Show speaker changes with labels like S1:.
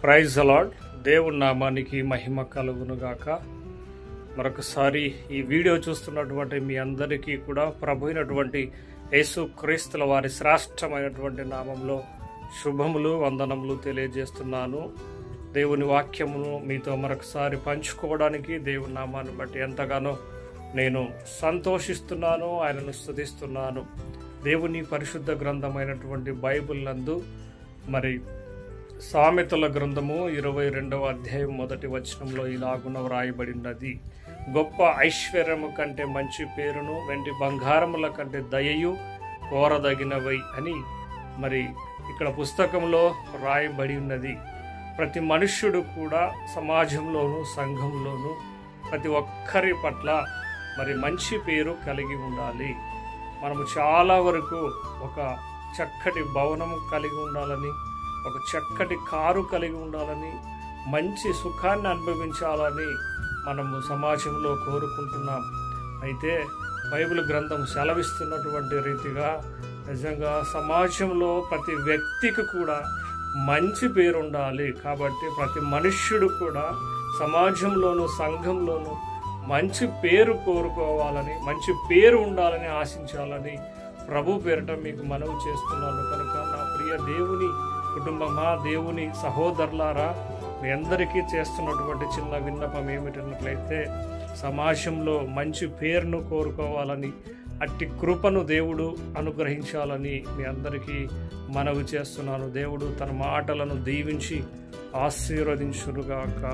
S1: Praise the lord. దేవుని నామానికి మహిమ కలుగునుగాక. మరొకసారి ఈ వీడియో చూస్తున్నటువంటి మీ అందరికీ కూడా ప్రభు అయినటువంటి యేసు క్రీస్తుల వారి శ్రేష్టమైనటువంటి నామంలో శుభములు వందనములు తెలియజేస్తున్నాను. దేవుని వాక్యమును మీతో మరొకసారి పంచుకోవడానికి దేవుని నామాన్ని బట్టి ఎంతగానో నేను సంతోషిస్తున్నాను, ఆయనను స్తుతిస్తున్నాను. దేవుని పరిశుద్ధ గ్రంథమైనటువంటి బైబిల్ నందు మరి సామెతల గ్రంథము 22వ అధ్యాయం 1వ వచనంలో ఇలాగున వ్రాయబడినది: గొప్ప ఐశ్వర్యము కంటే మంచి పేరును, వెండి బంగారముల కంటే దయయు కోరదగినవై అని మరి ఇక్కడ పుస్తకంలో రాయబడి ఉన్నది. ప్రతి మనుష్యుడు కూడా సమాజంలోను సంఘంలోను ప్రతి ఒక్కరి పట్ల మరి మంచి పేరు కలిగి ఉండాలి. మనము చాలా వరకు ఒక చక్కటి భవనము కలిగి ఉండాలని, ఒక చక్కటి కారు కలిగి ఉండాలని, మంచి సుఖాన్ని అనుభవించాలని మనము సమాజంలో కోరుకుంటున్నాం. అయితే బైబిల్ గ్రంథం సెలవిస్తున్నటువంటి రీతిగా నిజంగా సమాజంలో ప్రతి వ్యక్తికి కూడా మంచి పేరు ఉండాలి. కాబట్టి ప్రతి మనుష్యుడు కూడా సమాజంలోను సంఘంలోను మంచి పేరు కోరుకోవాలని, మంచి పేరు ఉండాలని ఆశించాలని ప్రభు పేరిట మీకు మనవి చేస్తున్నాను. కనుక నా ప్రియ దేవుని కుటుంబమా, దేవుని సహోదరులారా, మీ అందరికీ చేస్తున్నటువంటి చిన్న విన్నపం ఏమిటన్నట్లయితే సమాజంలో మంచి పేరును కోరుకోవాలని, అట్టి కృపను దేవుడు అనుగ్రహించాలని మీ అందరికీ మనవి చేస్తున్నాను. దేవుడు తన మాటలను దీవించి ఆశీర్వదించునుగాక.